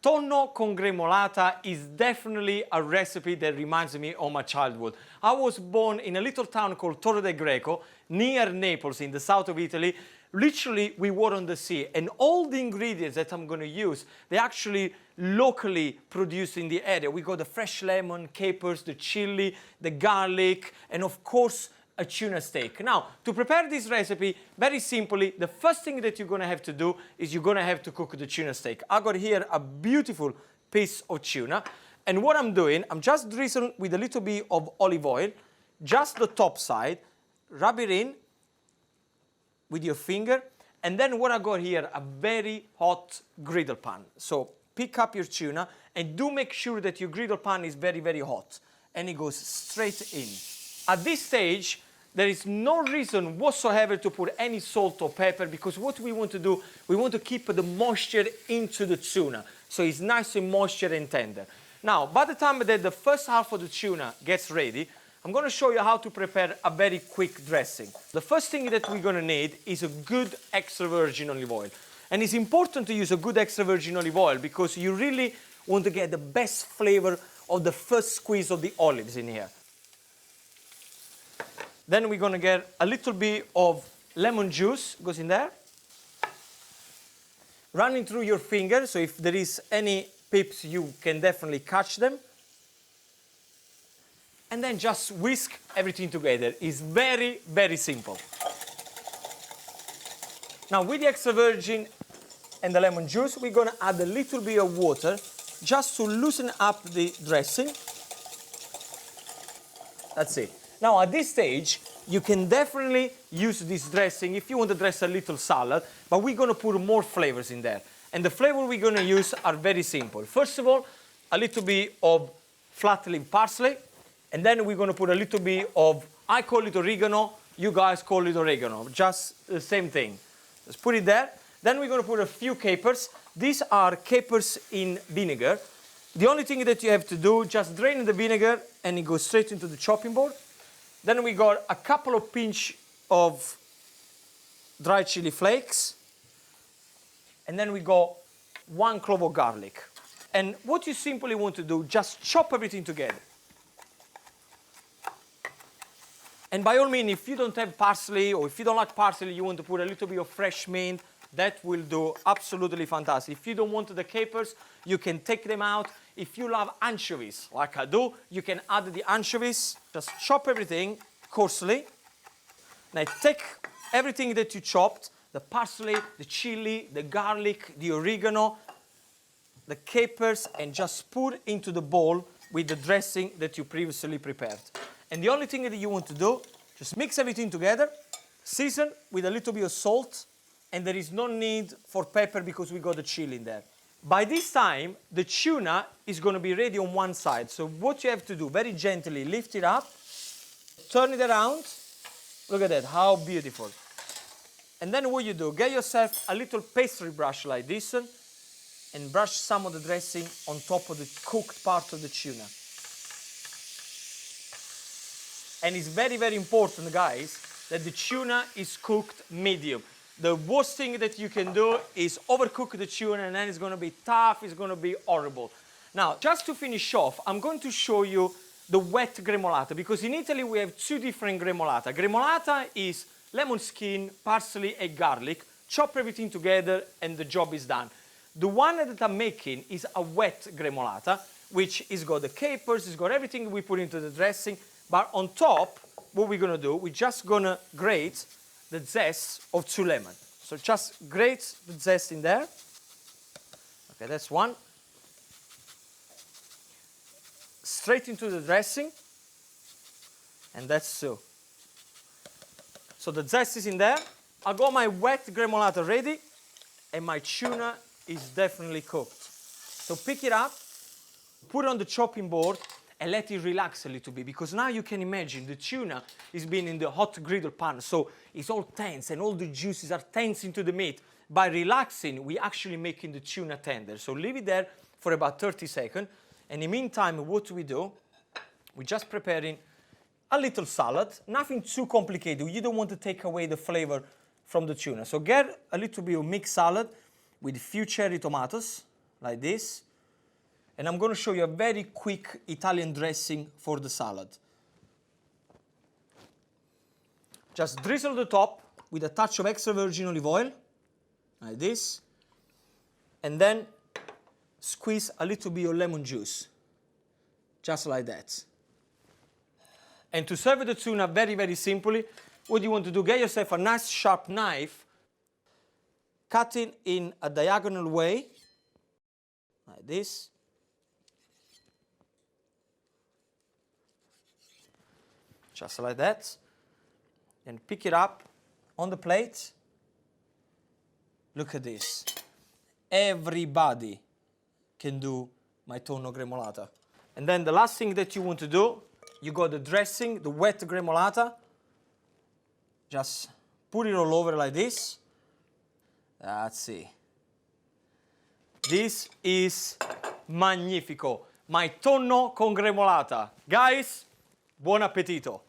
Tonno con gremolata is definitely a recipe that reminds me of my childhood. I was born in a little town called Torre del Greco, near Naples in the south of Italy. Literally, we were on the sea, and all the ingredients that I'm going to use, they actually locally produced in the area. We got the fresh lemon, capers, the chili, the garlic, and of course, a tuna steak. Now, to prepare this recipe, very simply, the first thing that you're going to have to do is you're going to have to cook the tuna steak. I got here a beautiful piece of tuna, and what I'm doing, I'm just drizzling with a little bit of olive oil, just the top side, rub it in with your finger, and then what I got here, a very hot griddle pan. So pick up your tuna, and do make sure that your griddle pan is very, very hot, and it goes straight in. At this stage, there is no reason whatsoever to put any salt or pepper, because what we want to do, we want to keep the moisture into the tuna, so it's nice and moisture and tender. Now, by the time that the first half of the tuna gets ready, I'm going to show you how to prepare a very quick dressing. The first thing that we're going to need is a good extra virgin olive oil. And it's important to use a good extra virgin olive oil because you really want to get the best flavor of the first squeeze of the olives in here. Then we're going to get a little bit of lemon juice, goes in there. Running through your finger, so if there is any pips, you can definitely catch them. And then just whisk everything together. It's very, very simple. Now with the extra virgin and the lemon juice, we're going to add a little bit of water just to loosen up the dressing. That's it. Now at this stage, you can definitely use this dressing if you want to dress a little salad, but we're going to put more flavors in there. And the flavor we're going to use are very simple. First of all, a little bit of flat leaf parsley, and then we're going to put a little bit of, I call it oregano, you guys call it oregano, just the same thing. Let's put it there. Then we're going to put a few capers. These are capers in vinegar. The only thing that you have to do, just drain the vinegar and it goes straight into the chopping board. Then we got a couple of pinch of dry chili flakes. And then we got 1 clove of garlic. And what you simply want to do, just chop everything together. And by all means, if you don't have parsley or if you don't like parsley, you want to put a little bit of fresh mint, that will do absolutely fantastic. If you don't want the capers, you can take them out. If you love anchovies, like I do, you can add the anchovies. Just chop everything coarsely. Now take everything that you chopped, the parsley, the chili, the garlic, the oregano, the capers, and just put into the bowl with the dressing that you previously prepared. And the only thing that you want to do, just mix everything together, season with a little bit of salt, and there is no need for pepper because we got the chili in there. By this time, the tuna is going to be ready on one side. So what you have to do, very gently lift it up, turn it around. Look at that, how beautiful. And then what you do, get yourself a little pastry brush like this one, and brush some of the dressing on top of the cooked part of the tuna. And it's very, very important, guys, that the tuna is cooked medium. The worst thing that you can do is overcook the tuna, and then it's going to be tough, it's going to be horrible. Now, just to finish off, I'm going to show you the wet gremolata, because in Italy we have two different gremolata. Gremolata is lemon skin, parsley and garlic, chop everything together and the job is done. The one that I'm making is a wet gremolata, which is got the capers, it's got everything we put into the dressing, but on top, what we're gonna do, we're just gonna grate the zest of 2 lemons. So just grate the zest in there. Okay, that's one. Straight into the dressing, and that's two. So the zest is in there. I got my wet gremolata ready, and my tuna is definitely cooked. So pick it up, put it on the chopping board, and let it relax a little bit, because now you can imagine the tuna is being in the hot griddle pan, so it's all tense and all the juices are tense into the meat. By relaxing, we're actually making the tuna tender. So leave it there for about 30 seconds. And in the meantime, what we do, we're just preparing a little salad, nothing too complicated. You don't want to take away the flavor from the tuna. So get a little bit of mixed salad with a few cherry tomatoes, like this. And I'm going to show you a very quick Italian dressing for the salad. Just drizzle the top with a touch of extra virgin olive oil, like this. And then squeeze a little bit of lemon juice, just like that. And to serve the tuna very, very simply, what you want to do, get yourself a nice sharp knife, cut it in a diagonal way, like this. Just like that. And pick it up on the plate. Look at this. Everybody can do my tonno gremolata. And then the last thing that you want to do, you got the dressing, the wet gremolata. Just put it all over like this. That's it. This is magnifico. My tonno con gremolata. Guys, buon appetito.